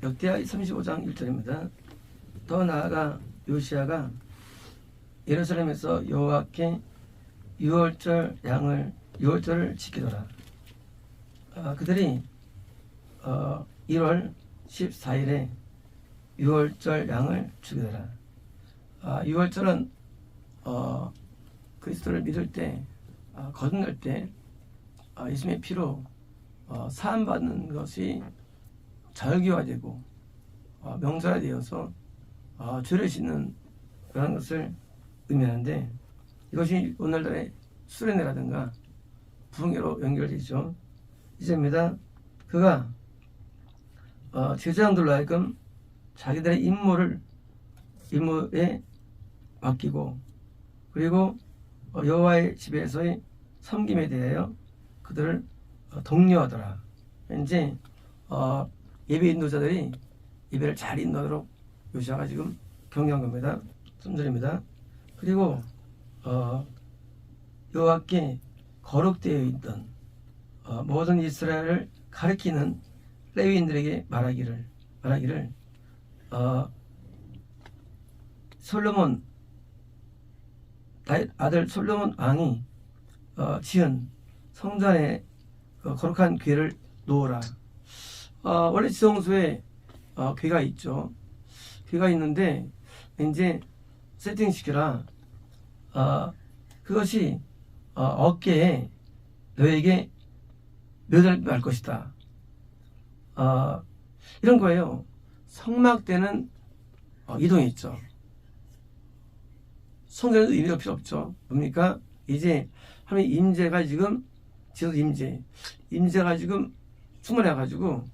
역대하 35장 1절입니다. 더 나아가 요시야가 예루살렘에서 여호와께 유월절을 지키더라. 그들이 1월 14일에 유월절 양을 죽이더라. 유월절은 그리스도를 믿을 때 거듭날 때 예수님의 피로 사함받는 것이 절기화되고 명절화되어서 죄를 씻는 그런 것을 의미하는데, 이것이 오늘날의 수련회라든가 부흥회로 연결되죠. 이제입니다. 그가 제사장들로 하여금 자기들의 임무에 맡기고, 그리고 여호와의 집에서의 섬김에 대하여 그들을 독려하더라. 이제 예배 인도자들이 예배를 잘 인도하도록 요시야가 지금 경고한 겁니다. 3절입니다. 그리고 여호와께 거룩되어 있던 모든 이스라엘을 가리키는 레위인들에게 말하기를 솔로몬 다윗 아들 솔로몬 왕이 지은 성전에 거룩한 궤를 놓으라. 원래 지성소에 궤가 있죠. 궤가 있는데 이제 세팅시켜라. 그것이 어깨에 너에게 묘를 말 것이다. 이런 거예요. 성막 때는 이동이 있죠. 성전에도 의미가 필요 없죠. 뭡니까? 이제 하나님 임재가 지금 지도 임재가 지금 충만해가지고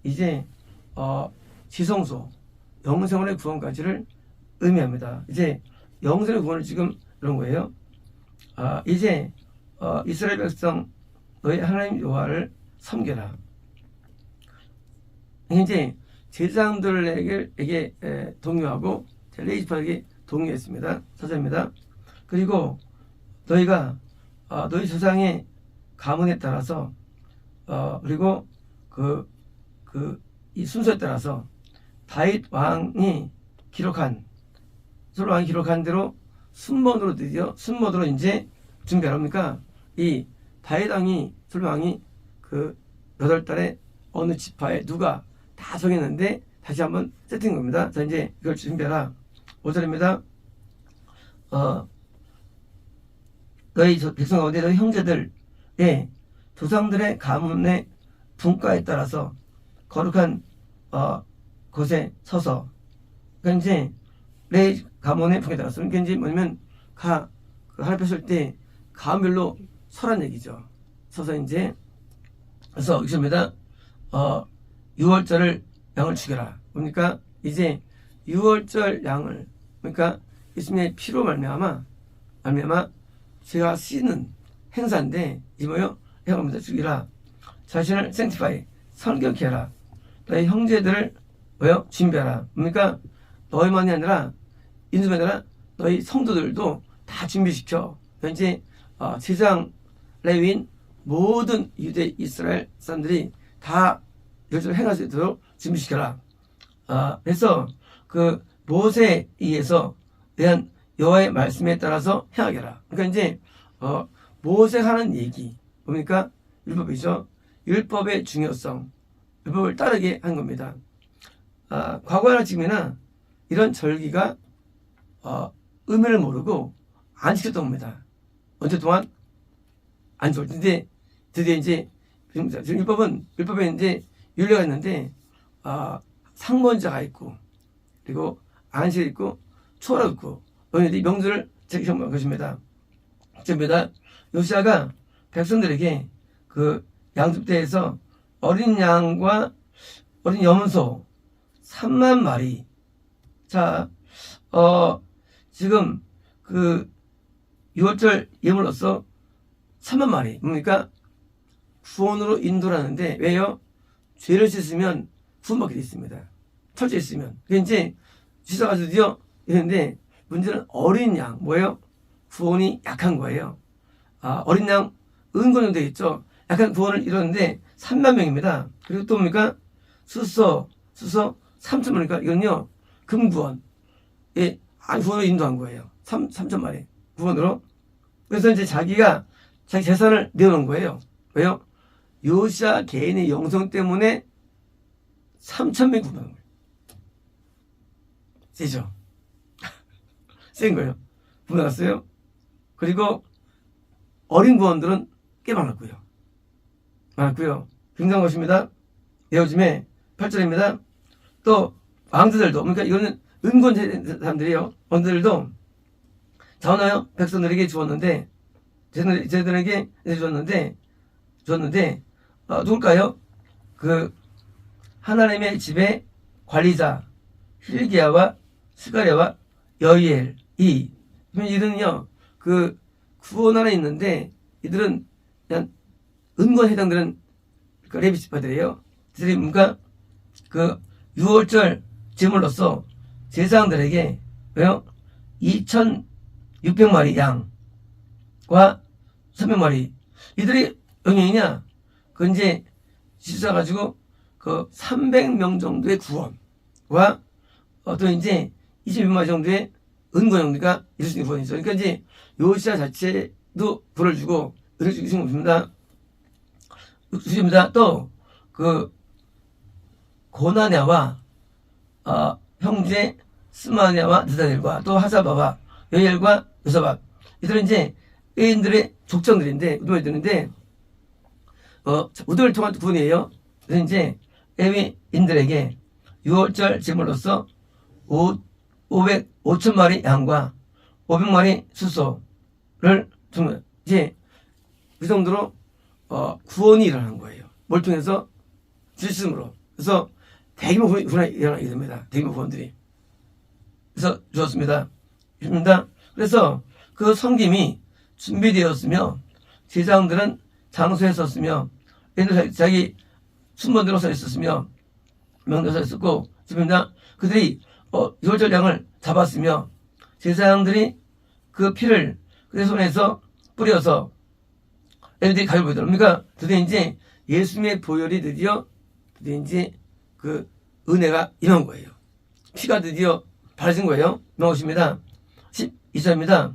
이제 지성소 영생원의 구원까지를 의미합니다. 이제 영생의 구원을 지금 이런 거예요. 이제 이스라엘 백성 너희 하나님 여호와를 섬겨라. 이제 제사장들에게 동요하고 레위지파에게 동요했습니다. 4절입니다. 그리고 너희가 너희 조상의 가문에 따라서 그리고 이 순서에 따라서 다윗 왕이 기록한 솔로몬 왕이 기록한 대로 순번으로 이제 준비하랍니까? 이 다윗 왕이 솔로몬 왕이 그 8달에 어느 지파에 누가 다 정했는데 다시 한번 세팅한 겁니다. 자, 이제 이걸 준비하라. 5절입니다. 너희 백성 가운데 너희 형제들의 조상들의 가문의 분과에 따라서 거룩한 곳에 서서, 그러니까 이제 내 가문의 분과에 따라서, 그러니까 이제 뭐냐면 하나님 펼칠 때 가문별로 서란 얘기죠. 서서 이제 그래서 있습니다. 6월절 양을 죽여라. 그러니까 이제 6월절 양을, 그러니까 예수님의 피로 말미암아 제가 쓰는 행사인데 이 뭐요? 해갑니다. 죽이라. 자신을 sanctify 성경케 하라. 너희 형제들을 뭐요? 준비하라. 그러니까 너희만이 아니라 인수만이 아니라 너희 성도들도 다 준비시켜. 이제 제사장 레위인 모든 유대 이스라엘 사람들이 다 열심히 행할 수 있도록 준비시켜라. 그래서 그 모세에 의해서 대한 여호와의 말씀에 따라서 행하게 하라. 그러니까 이제 모세가 하는 얘기 뭡니까? 율법이죠. 율법의 중요성, 율법을 따르게 한 겁니다. 과거나 지금이나 이런 절기가 의미를 모르고 안 지켰던 겁니다. 언제 동안 안 지켰는데 드디어 이제 지금 율법에 이제 윤례가 있는데 상번자가 있고, 그리고 안식이 있고, 초월이 있고, 너희들이 명절을 지키는 것입니다. 전부다 요시야가 백성들에게 그 양습대에서 어린 양과 어린 염소 3만 마리. 자, 지금 그 6월절 예물로서 3만 마리. 뭡니까? 구원으로 인도하는데, 왜요? 죄를 씻으면 구원받게 되어 있습니다. 철저히 있으면. 그게 이제 씻어가지고 드디어 이랬는데, 문제는 어린 양, 뭐예요? 구원이 약한 거예요. 어린 양 은권은 되겠죠. 약한 구원을 이뤘는데 3만 명입니다. 그리고 또 뭡니까? 수소 3천마리니까 이건요 금구원 구원으로 인도한 거예요. 3천마리 구원으로. 그래서 이제 자기가 자기 재산을 내어놓은 거예요. 왜요? 요시야 개인의 영성 때문에 3천명이 구원한 거예요. 세죠? 센 거예요. 구원했어요. 그리고 어린 구원들은 꽤 많았고요. 굉장한 것입니다. 요즘에 8절입니다. 또 왕들도 그러니까 이거는 은권 사람들이에요. 왕들도 자원하여 백성들에게 주었는데 제들에게 주었는데 누굴까요? 그 하나님의 집의 관리자 힐기야와 스가랴와 여이엘 이들은요 그 구원 안에 있는데 이들은 그냥 은권 해당되는 레위 지파들이에요. 이들이 뭔가 그 6월절 제물로서 제사장들에게 왜요? 2,600마리 양과 300마리 이들이 영향이냐? 그 이제 지수해가지고 그 300명 정도의 구원과 어떤 이제 22마리 정도의 은권형들과 이럴 수 있는 구원이죠. 그러니까 이제 요시야 자체도 불을 주고 은을 주신 겁니다. 또 그 고나냐와 형제 스마냐와 느다넬과 또 하사바와 여엘과 요사박 이들은 이제 애인들의 족장들인데 우두머리들인데 우두를 통한 구원이에요. 그래서 이제 레위인들에게 6월절 제물로서 5천마리 양과 500마리 수소를 주는 이제 그 정도로 구원이 일어난 거예요. 뭘 통해서 질심으로. 그래서 대규모 구원이 일어나게 됩니다. 대규모 구원들이. 그래서 주었습니다. 그래서 그 섬김이 준비되었으며 제사장들은 장소에 섰으며 자기 순번대로 서 있었으며 명대로 서 있었고 그들이 6월절 양을 잡았으며 제사장들이 그 피를 그의 손에서 뿌려서 애들이 가지고 보이더라. 그러니까 드디어 이제 예수님의 보혈이 드디어 이제 그 은혜가 임한 거예요. 피가 드디어 바르진 거예요. 나오십니다. 12절입니다.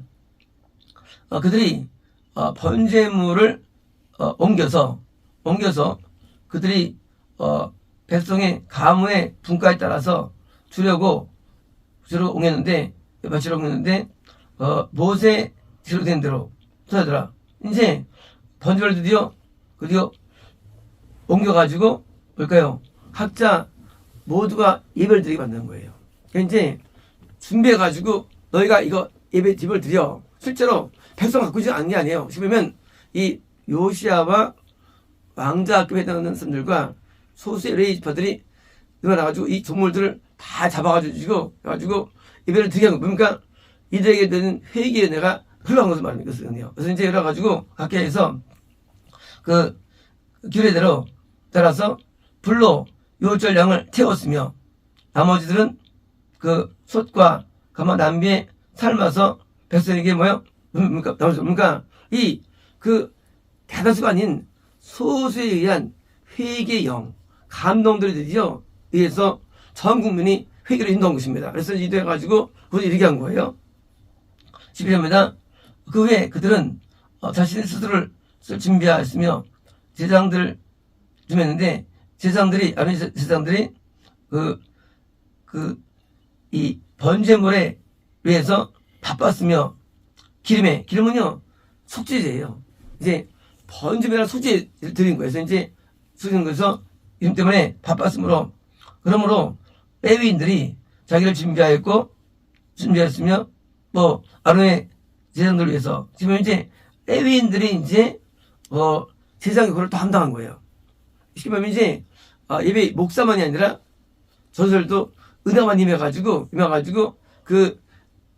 그들이 번제물을 옮겨서 그들이 백성의 가문의 분과에 따라서 주려고 옮겼는데 모세 지로된 대로 써야더라. 이제 번제를 드디어 옮겨가지고 뭘까요? 각자 모두가 예배를 드리게 만드는 거예요. 이제 준비해가지고 너희가 이거 예배 집을 드려. 실제로 백성 갖고 있지 않은 게 아니에요. 보면 이 요시야와 왕자학교에 해당하는 사람들과 소수의 레위 지파들이 일어나가지고 이 동물들을 다 잡아가지고 예배를 드리게 한 거예요. 그러니까 이들에게 되는 회개의 은혜가 흘러간 것을 말합니다. 그래서 이제 일어나가지고 각계에서 그 규례대로 따라서 불로 요절 양을 태웠으며 나머지들은 그 솥과 가마 남비에 삶아서 백성에게 그러니까 이 그 대다수가 아닌 소수에 의한 회개의 영 감동들에 드디어 의해서 전 국민이 회개를 인도한 것입니다. 그래서 이도해가지고 그걸 이르게 한 거예요. 11절입니다. 그 후에 그들은 자신의 스스로를 준비하였으며 제사장들을 준비했는데 제사장들이 이 번제물에 위해서 바빴으며 기름은요 속죄제예요. 이제 번제물이랑 속죄를 드린 거예요. 그래서 이제 속죄는 거에서 기름 때문에 바빴으므로 그러므로 레위인들이 자기를 준비하였으며 또 아론의 제사장들을 위해서 지금 이제 레위인들이 이제 제사장의 그걸 또 함당한 거예요. 쉽게 말하면 이제 예배 목사만이 아니라 전설도 은혜만 임해가지고 그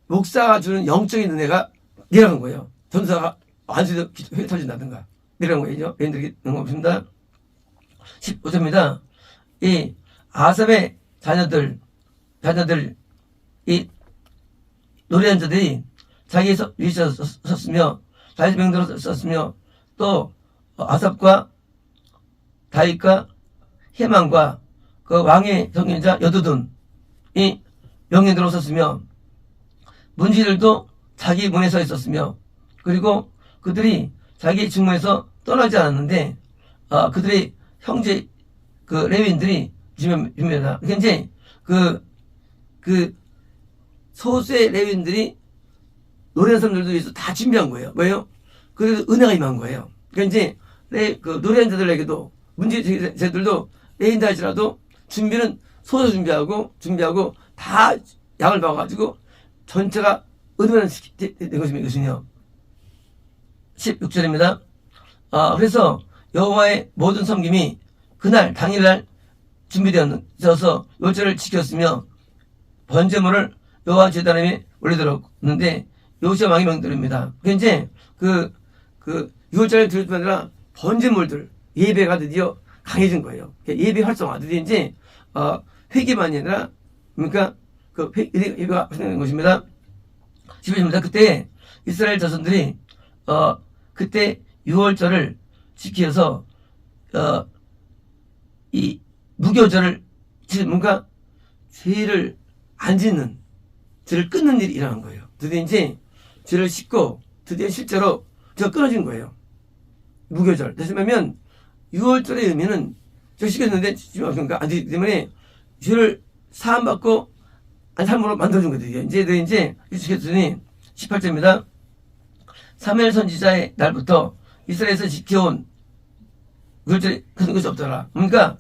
목사가 주는 영적인 은혜가 내려간 거예요. 전사가 완전히 회 터진다든가 내려간 거예요. 레위인들이 그런 겁니다. 15절입니다. 이 아삽의 자녀들 이 노래한 자들이 자기 위치에 섰으며 다윗 명대로 썼으며 또 아삽과 다윗과 헤만과 그 왕의 경영자 여두둔이 명령대로 섰으며 문지들도 자기 문에 서 있었으며 그리고 그들이 자기 직무에서 떠나지 않았는데 그들의 형제 그 레위인들이 준비하다. 그러니까 이제 그 소수의 레위인들이 노래하는 사람들도 위해서 다 준비한 거예요. 뭐예요? 그래서 은혜가 임한 거예요. 그러니까 이제 그 노래하는 자들에게도 문제자들도 레위인다 할지라도 준비는 소수 준비하고 다 양을 봐가지고 전체가 은혜만 된 것이며 16절입니다. 그래서 여호와의 모든 섬김이 그날 당일날 준비되어서 요절을 지켰으며 번제물을 여호와 제단에 올려드렸는데 요시야 왕의 명대로입니다. 그러니까 이제 그 유월절을 드릴 뿐 아니라 번제물들 예배가 드디어 강해진 거예요. 예배 활성화 드디어 이제 회개만이 아니라 그러니까 그 예배가 활성화된 것입니다. 11절입니다. 그때 이스라엘 자손들이 그때 유월절을 지켜서 이 무교절을 뭔가 죄를 안 짓는 죄를 끊는 일이 일어난 거예요. 드디어 이제 죄를 씻고 드디어 실제로 죄가 끊어진 거예요. 무교절. 다시 말하면 유월절의 의미는 죄를 씻겼는데 그러니까 안 되기 때문에 죄를 사함받고 삶으로 만들어준 거예요. 이제 시켰으니 18절입니다. 사무엘 선지자의 날부터 이스라엘에서 지켜온 유월절이 그런 것이 없더라. 그러니까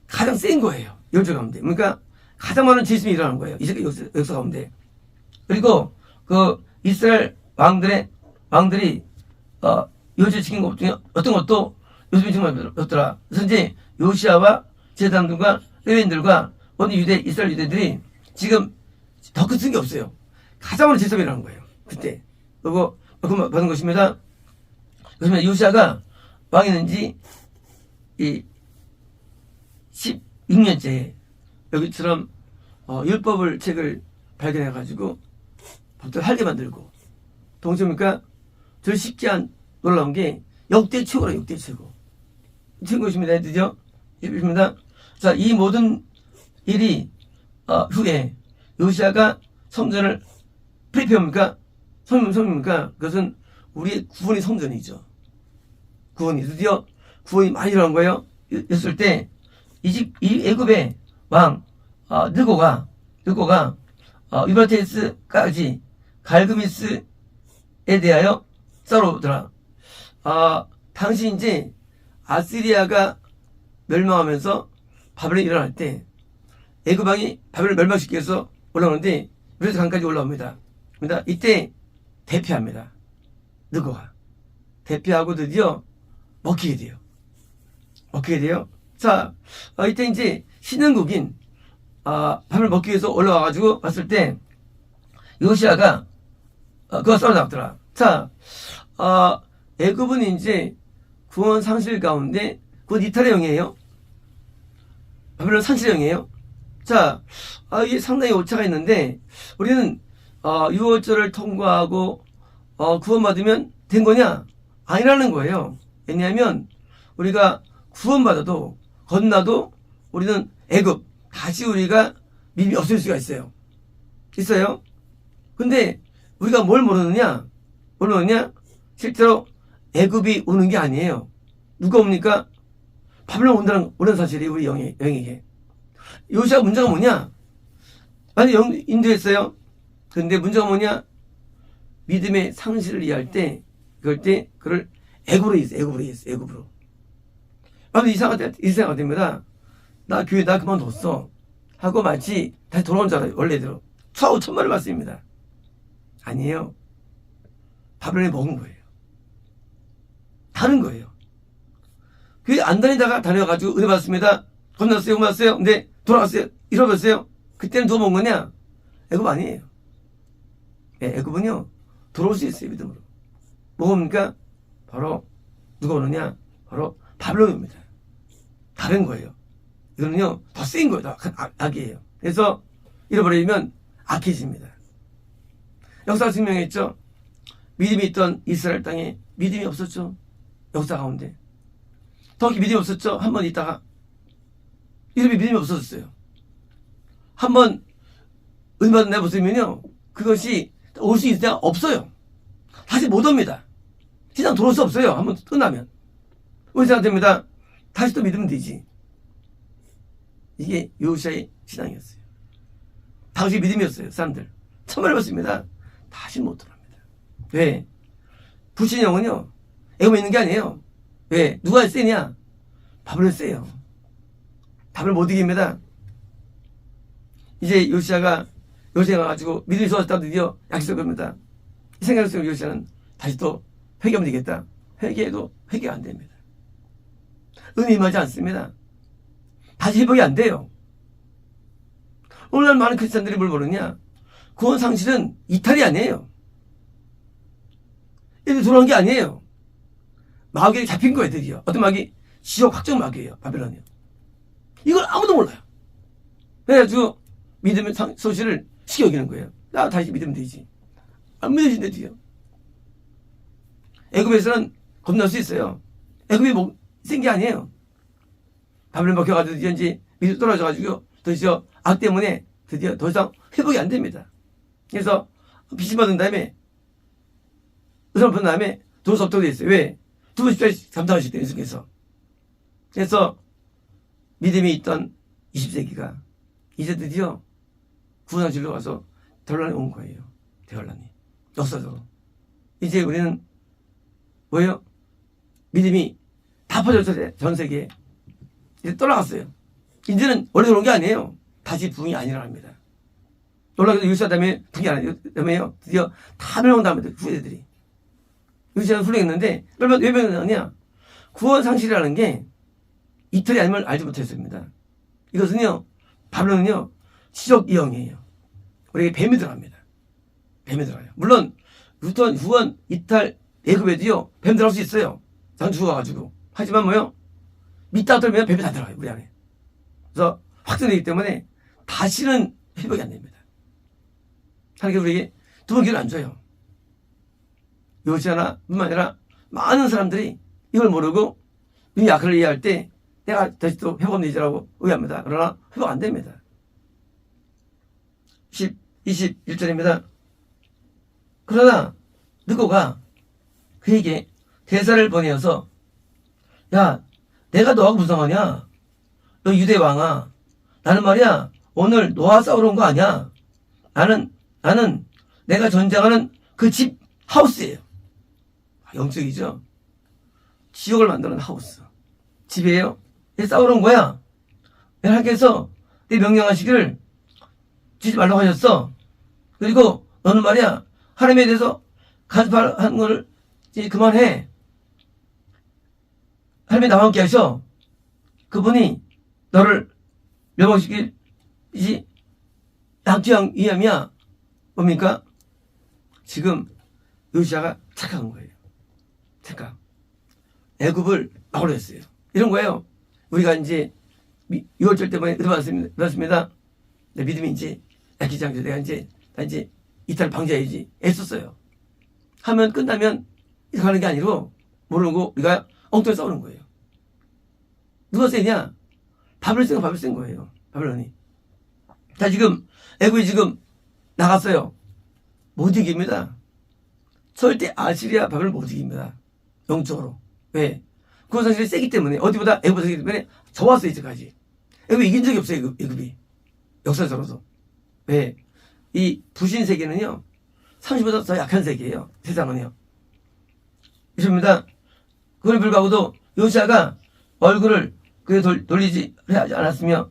가장 센 거예요. 유월절 가운데. 그러니까 가장 많은 죄심이 일어나는 거예요. 이 역사 가운데. 그리고 그 이스라엘 왕들이 유월절 지킨 것 중에 어떤 것도 요즘에 정말 없더라. 그래서 이제 요시아와 제사장들과 레위인들과 모든 이스라엘 유대들이 지금 더 큰 게 없어요. 가장 많은 죄심이 일어나는 거예요. 그때. 그리고 받은 것입니다. 그러면 요시아가 왕이 된지 이 16년째 여기처럼 율법을 책을 발견해가지고 법대로 하게 만들고 동시입니까? 저 쉽지 않 놀라운 게 역대 최고라 역대 최고. 친 것입니다. 드디어 입니다. 자, 이 모든 일이 후에 요시아가 성전을 프리페어입니까? 성입니까? 그것은 우리의 구원의 성전이죠. 구원이 드디어 구원이 많이 일어난 거예요. 있을 때 애굽의 왕 느고가 유브라테스까지 갈그미스에 대하여 싸우더라. 당시 이제 아시리아가 멸망하면서 바벨론이 일어날 때 애굽 왕이 바벨론을 멸망시키기 위해서 올라오는데 유브라테스 강까지 올라옵니다. 이때 대피합니다. 느고가 대피하고 드디어 먹히게 돼요. 자, 이때 이제 신흥국인 바벨론 먹기 위해서 올라와가지고 봤을 때 요시아가 그거 싸우러 나왔더라. 자, 애굽은 이제 구원 상실 가운데 곧 이탈의형이에요. 바벨론 산실형이에요. 자, 이게 상당히 오차가 있는데 우리는 유월절을 통과하고 구원받으면 된 거냐? 아니라는 거예요. 왜냐하면 우리가 구원받아도 건너도 우리는 애굽 다시 우리가 믿음이 없을 수가 있어요. 근데 우리가 뭘 모르느냐? 실제로 애굽이 오는 게 아니에요. 누가 옵니까? 바벨론 온다는 사실이 우리 영에게. 요시아 문제가 뭐냐? 많이 인도했어요. 근데 문제가 뭐냐? 믿음의 상실을 이해할 때 그걸 애굽으로 이해했어. 애굽으로. 아무튼 이상하가 됩니다. 나 교회 그만뒀어. 하고 마치 다시 돌아온 줄 알아요. 원래대로. 좌우 천만을 맞습니다. 아니에요. 바벨론에 먹은 거예요. 다른 거예요. 교회 안 다녀가지고 은혜 받았습니다. 건넜어요. 못 받았어요. 근데 돌아갔어요. 잃어버렸어요. 그때는 누가 먹은 거냐? 애굽 아니에요. 애굽은요. 돌아올 수 있어요. 믿음으로. 뭐입니까? 바로 누가 오느냐? 바로 바벨론이 옵니다. 다른 거예요. 이거는요. 더 센 거예요. 더 악이에요. 그래서 잃어버리면 악해집니다. 역사가 증명했죠. 믿음이 있던 이스라엘 땅에 믿음이 없었죠. 역사 가운데. 더 믿음이 없었죠. 한 번 있다가 이름이 믿음이 없어졌어요. 한번 은받은 내 모습이면요, 그것이 올 수 있을 때가 없어요. 다시 못 옵니다. 시장 들어올 수 없어요. 한번 끝나면. 왜 생각됩니다? 다시 또 믿으면 되지. 이게 요시아의 신앙이었어요. 당시 믿음이었어요. 사람들 천만을 받습니다. 다시 못 돌아옵니다. 왜? 불신의 영은요, 애굽에 있는 게 아니에요. 왜? 누가 세냐? 바벨론 세요. 바벨론 못 이깁니다. 이제 요시아가 가지고 믿음이 좋아졌다고 드디어 약속을 겁니다. 이 생각을 쓰면 요시아는 다시 또 회개하면 되겠다. 회개해도 회개가 안 됩니다. 은혜 임하지 않습니다. 다시 회복이 안 돼요. 오늘날 많은 크리스찬들이 뭘 모르냐? 구원 상실은 이탈이 아니에요. 얘들 돌아온 게 아니에요. 마귀에 잡힌 거예요, 드디어. 어떤 마귀? 지옥 확정 마귀예요, 바벨론이요. 이걸 아무도 몰라요. 그래가지고 믿음의 소실을 쉽게 여기는 거예요. 나 다시 믿으면 되지. 안 믿어진대, 드디어. 애굽에서는 겁날 수 있어요. 애굽이 센 게 아니에요. 바벨론 먹혀가지고 드디어 이제 믿음 떨어져가지고 드디어 악 때문에 드디어 더 이상 회복이 안 됩니다. 그래서 빚을 받은 다음에 의사를 본 다음에 돈 수 없다고 돼 있어요. 왜? 두 번씩 감당하실 때 연속해서. 그래서 믿음이 있던 20세기가 이제 드디어 구원상실로 가서 대혼란이 온 거예요. 대혼란이. 역사적으로. 이제 우리는 뭐예요? 믿음이 다 퍼졌어요. 전 세계에. 이제 떠나갔어요. 이제는 원래 그런 게 아니에요. 다시 부흥이 아니랍니다. 놀라게도 유시아 다음에 부흥이 아니에요. 드디어 다 멸망당합니다. 후대들이. 유시아는 훌륭했는데 왜 멸망당하냐? 구원 상실이라는 게 이틀이 아니면 알지 못했습니다. 이것은요, 바벨론은요, 지적 이형이에요. 우리에게 뱀이 들어갑니다. 뱀이 들어가요. 물론 루턴, 후원, 이탈, 애굽에도요, 뱀 들어갈 수 있어요. 난 죽어가지고. 하지만 뭐요? 믿다가 들면 뱀이 다 들어가요, 우리 안에. 그래서 확정되기 때문에 다시는 회복이 안 됩니다. 하나님께 우리에게 두 번 기회를 안 줘요. 요시아나 뿐만 아니라 많은 사람들이 이걸 모르고 이 약을 이해할 때 내가 다시 또 회복되지라고 의합니다. 그러나 회복 안 됩니다. 21절입니다. 그러나 느고가 그에게 대사를 보내어서 야, 내가 너하고 무슨 상관이야? 너 유대 왕아. 나는 말이야, 오늘 너와 싸우러 온 거 아니야. 나는 내가 전쟁하는 그 집 하우스예요. 영적이죠. 지옥을 만드는 하우스. 집이에요. 내 싸우러 온 거야. 하나님께서 내 명령하시기를 주지 말라고 하셨어. 그리고 너는 말이야, 하나님에 대해서 간섭하는 걸 이제 그만해. 하나님이 나와 함께 하셔. 그분이 너를 멸망시키지 않기 위함이야. 뭡니까? 지금 요시아가 착각한 거예요. 착각. 애굽을 막으려 했어요. 이런 거예요. 우리가 이제 6월절 때문에 들어봤습니다. 내 믿음이 이제 약해지지 않게 내가 이제 이탈 방지해야지 애썼어요. 하면 끝나면 이렇게 하는 게 아니고 모르고 우리가 엉뚱하게 싸우는 거예요. 누가 세냐? 바벨론이 센 거예요. 바벨론이. 자, 지금 애굽이 지금 나갔어요. 못 이깁니다. 절대 아시리아 바벨론 못 이깁니다. 영적으로. 왜? 구원 상실이 세기 때문에, 어디보다 애굽보다 세기 때문에 저왔어요, 이제까지. 애굽이 이긴 적이 없어요, 애굽이. 역사적으로도. 왜? 이 부신 세계는요, 30보다 더 약한 세계예요. 세상은요. 이십니다. 그걸 불구하고도 요시아가 얼굴을 그에 돌리지 하지 않았으며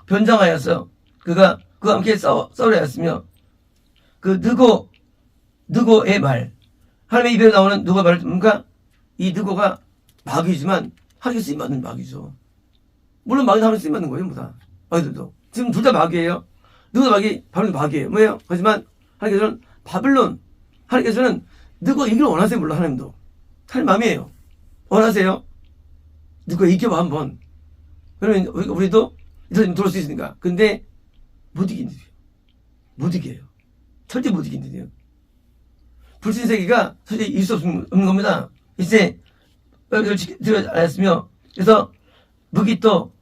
변장하여서 그가 그와 함께 싸우려 했으며 그 느고의 말, 하나님의 입에 나오는 느고의 말을 듣는가? 이 느고가 마귀지만 하나님께 쓰임받는 마귀죠. 물론 마귀는 하나님께 쓰임받는 거예요, 뭐다. 마귀들도. 지금 둘 다 마귀예요. 느고도 마귀, 바벨론도 마귀예요. 뭐예요? 하지만 하나님께서는 바벨론, 하나님께서는 느고 이기를 원하세요. 물론 하나님도. 하나님 마음이에요. 원하세요. 느고 이겨봐 한번. 그러면 우리도 이사님 들어올 수 있으니까. 근데 못 이긴대요. 못 이겨요. 절대 못 이긴대요. 불신세계가 솔직히 이길 수 없는 겁니다. 이제 들어지 않았으며, 그래서 무기또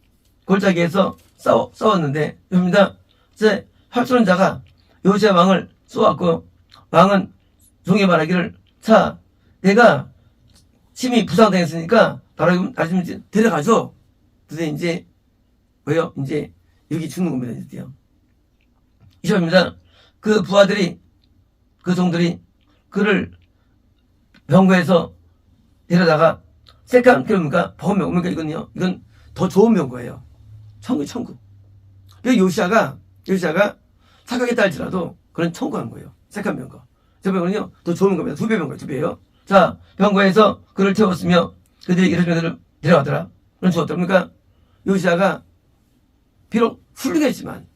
골짜기에서 싸웠는데, 여러분입니다. 이제 활쏘는 요시아 왕을 쏘았고, 왕은 종에 말하기를, 자, 내가 심히 부상당했으니까 바로 아시면 데려가죠. 그래서 이제 왜요? 이제 여기 죽는 겁니다. 이제요. 이십입니다. 그 부하들이, 그 종들이 그를 병거에서 데려다가 색감 그럽니까? 보험명. 그러니까 이건 더 좋은 병거예요. 천국. 그 요시아가 착하게 딸지라도 그런 천국한 거예요. 색감 병거. 저 병거는요 더 좋은 겁니다. 2배 병거예요. 2배예요. 자, 병거에서 그를 태웠으며 그들이 이르시면 데려가더라. 그런 죽었다. 그러니까 요시아가 비록 훌륭했지만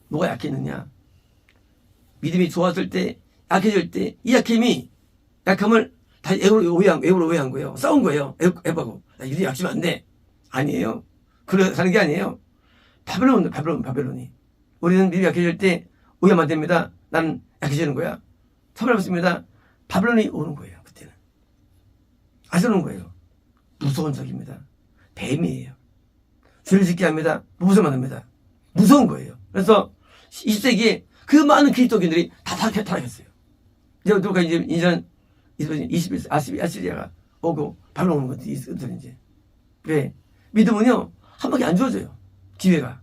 뭐가 약했느냐? 믿음이 좋았을 때, 약해질 때 이 약함을 다 애고로 오해한 거예요. 싸운 거예요. 애하고 이리 약시면 안 돼. 아니에요. 그래 가는 게 아니에요. 바벨론이. 우리는 믿음이 약해질 때 오해하면 안 됩니다. 나는 약해지는 거야. 참아봤습니다. 바벨론이 오는 거예요. 그때는. 아시는 거예요. 무서운 적입니다. 뱀이에요. 죄를 짓게 합니다. 무서워만 합니다. 무서운 거예요. 그래서 20세기에 그 많은 그리스도인들이 다 타락했어요. 이제 누가 이제는 21세 아시리아가 오고 바벨론 오는 것들이 이제. 왜? 믿음은요 한 바퀴 안 주어져요. 기회가.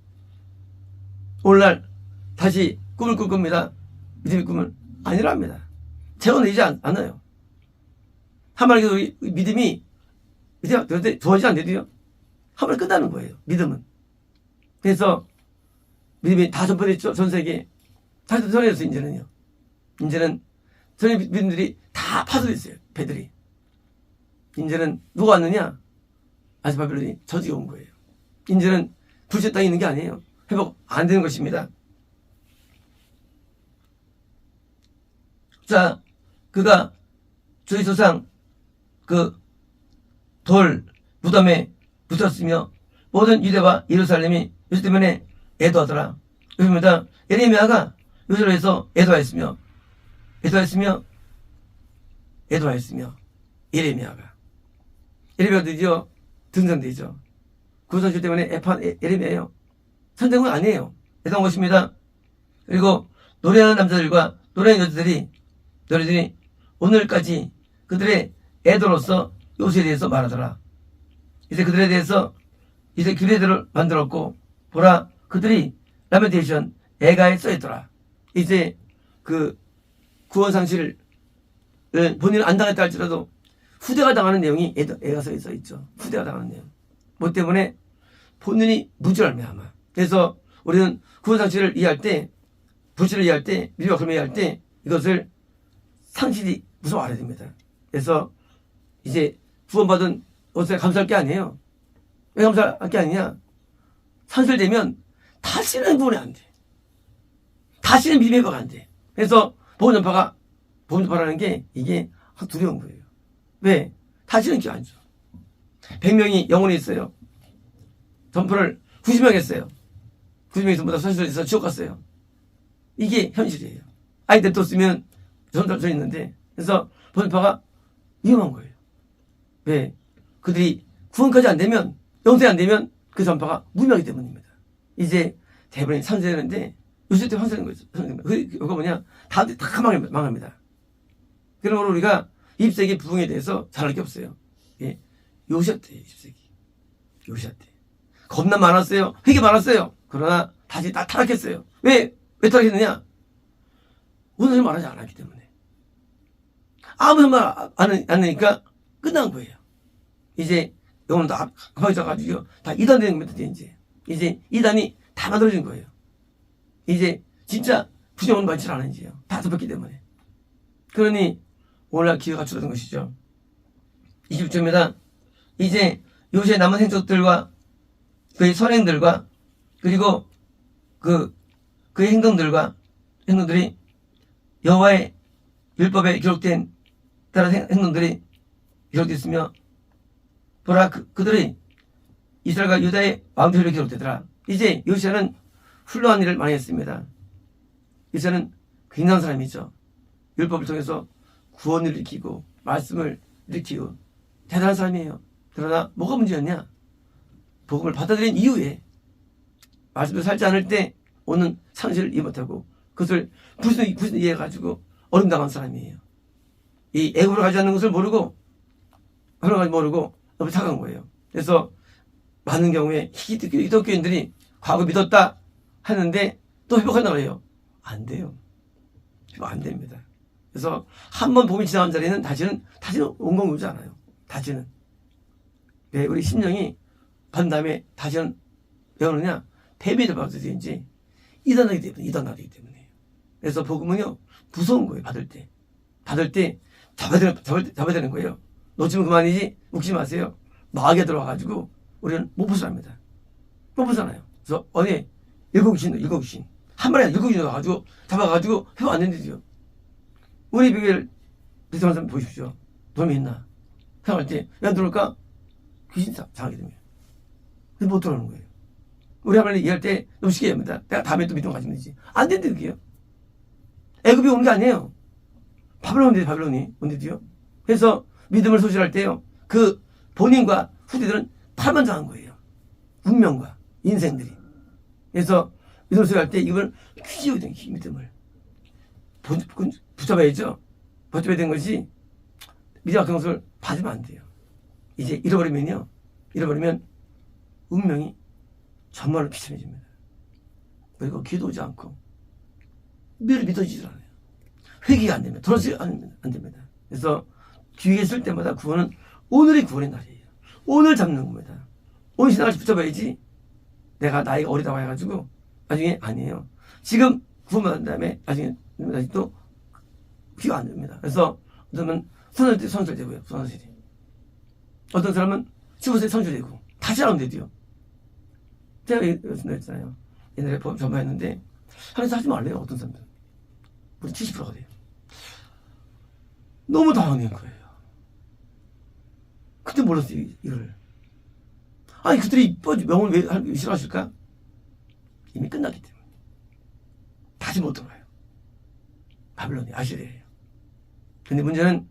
오늘날 다시 꿈을 꿀 겁니다. 믿음의 꿈은 아니랍니다. 재혼되지 않아요. 한마디로 믿음이 이제 좋아지지 않는데도요. 한 번에 끝나는 거예요. 믿음은. 그래서 믿음이 다 전파됐죠. 전 세계에. 다 전해졌어요. 이제는요. 이제는 전에 믿음들이 다 파손됐어요. 배들이. 이제는 누가 왔느냐? 아직 바벨론이 저지가 온 거예요. 이제는 불신 땅에 있는 게 아니에요. 회복 안 되는 것입니다. 자, 그가 저희 조상 그 돌 무덤에 붙었으며 모든 유대와 예루살렘이 요새 때문에 애도하더라. 그렇습니다. 예레미야가 요새로 해서 애도하였으며 예레미야가 드디어 등장되죠. 구원상실 때문에 예레미야예요. 선정은 아니에요. 애도한 것입니다. 그리고 노래하는 남자들과 노래하는 여자들이 오늘까지 그들의 애도로서 요새에 대해서 말하더라. 이제 그들에 대해서 이제 규례들을 만들었고 보라 그들이 라멘테이션 애가에 써있더라. 이제 그 구원상실을 본인은 안 당했다 할지라도 후대가 당하는 내용이 애가 써있죠. 후대가 당하는 내용. 뭐 때문에 본인이 무지랄매 아마. 그래서 우리는 구원상실을 이해할 때 불신을 이해할 때 믿음과 그름을 이해할 때 이것을 상실이 무서워 알아야 됩니다. 그래서 이제 구원받은 것에 감사할 게 아니에요. 왜 감사할 게 아니냐? 상실되면 다시는 구원이 안 돼. 다시는 믿음이 안 돼. 그래서 복음 전파라는 게 이게 두려운 거예요. 왜? 다시는 기회 안 줘. 100명이 영혼이 있어요. 전파를 90명 했어요. 90명이 전부 다 선실에서 지옥 갔어요. 이게 현실이에요. 아이들 또 쓰면 전달져 있는데 그래서 전파가 위험한 거예요. 왜? 그들이 구원까지 안 되면 영생이 안 되면 그 전파가 무명하기 때문입니다. 이제 대부분이 산세되는데 요새 때 환세되는 거죠. 그거 뭐냐? 다 망합니다. 그러므로 우리가 20세기 부흥에 대해서 잘할 게 없어요. 예. 요시아 때 20세기. 요시아 때. 겁나 많았어요. 회개 많았어요. 그러나 다시 다 타락했어요. 왜 타락했느냐? 오늘 말하지 않았기 때문에. 아무 말 안 하니까 끝난 거예요. 이제 영혼은 다 가져가지고 다 이단되는 겁니다. 이제 이단이 다 만들어진 거예요. 이제 진짜 부정은 많지 않은지요. 다 덮였기 때문에. 그러니 오늘날 기회가 줄어든 것이죠. 20조입니다. 이제 요새 남은 행적들과 그의 선행들과 그리고 그의 행동들이 여호와의 율법에 기록된 다른 행동들이 기록됐으며 보라 그들이 이스라엘과 유다의 왕들로 기록되더라. 이제 요시아는 훌륭한 일을 많이 했습니다. 요시아는 굉장한 사람이죠. 율법을 통해서 구원을 일으키고 말씀을 일으키고 대단한 사람이에요. 그러나 뭐가 문제였냐? 복음을 받아들인 이후에 말씀을 살지 않을 때 오는 상실을 이해 못하고 그것을 불순 이해해가지고 어림당한 사람이에요. 이 애굽으로 가지 않는 것을 모르고 흘러가지 모르고 너무 착한 거예요. 그래서 많은 경우에 기독교인들이 과거 믿었다 하는데 또 회복한다고 해요. 안 돼요. 회복 안 됩니다. 그래서 한번 복음이 지나간 자리에는 다시는 온공 오지 않아요. 다시는. 왜 우리 심령이 받은 다음에 다시는 왜 오느냐? 패배를 받으든지 이단하기 때문에. 그래서 복음은요 무서운 거예요. 받을 때 잡아야 되는 거예요. 놓치면 그만이지 웃기지 마세요. 마귀에 들어와가지고 우리는 못 벗어납니다. 못 벗어나요. 그래서 어디 일곱 귀신 한 마리 일곱 귀신 와가지고 잡아가지고 회복 안 된대요. 우리 비결 비슷한 사람 보십시오. 돈이 있나? 생각할 때 왜 안 들어올까? 귀신 장하게 됩니다. 그래서 못 들어오는 거예요. 우리 하나님 이해할 때 너무 쉽게 합니다. 내가 다음에 또 믿음 가지면 되지. 안 된대 그게요. 애굽이 온 게 아니에요. 바벨론이 온대도요. 그래서 믿음을 소실할 때요. 그 본인과 후대들은 탈만장한 거예요. 운명과 인생들이. 그래서 믿음을 소실할 때 이걸 휘지어야 돼요. 믿음을. 붙잡아야죠. 붙잡아야 되는 것이 믿음 같은 것을 받으면 안 돼요. 이제 잃어버리면 운명이 정말로 비참해집니다. 그리고 기도하지 않고 미를 믿어지질 않아요. 회개가 안 됩니다. 돌아서지 안 됩니다. 그래서 기회가 있을 때마다 구원은 오늘이 구원의 날이에요. 오늘 잡는 겁니다. 오늘 신앙을 붙잡아야지 내가 나이가 어리다고 해가지고 나중에 아니에요. 지금 구원받은 다음에 나중에 또 기회가 안 됩니다. 그래서 어떤 사람은 선설되고요. 선설이. 어떤 사람은 15세 선설되고 다시 하면 되죠. 제가 말씀드렸잖아요. 옛날에 보험 전파했는데 하면서 하지 말래요. 어떤 사람들은. 우리 70%가 돼요. 너무 당황한 거예요. 그때 몰랐어요. 이걸. 아니 그들이 명을 왜 하기 싫어하실까? 이미 끝났기 때문에. 다시 못 돌아요. 바벨론이 아시리아예요. 근데 문제는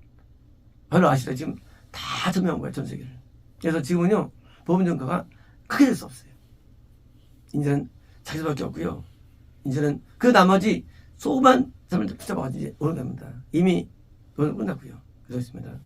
바벨론 아시리아 지금 다 점령한 거예요. 전 세계를. 그래서 지금은요. 보험 전가가 크게 될 수 없어요. 이제는 자기들밖에 없고요. 이제는 그 나머지 소만 사람을 붙잡아가지고 이제 오는 겁니다. 이미 오늘 끝났고요. 그렇습니다.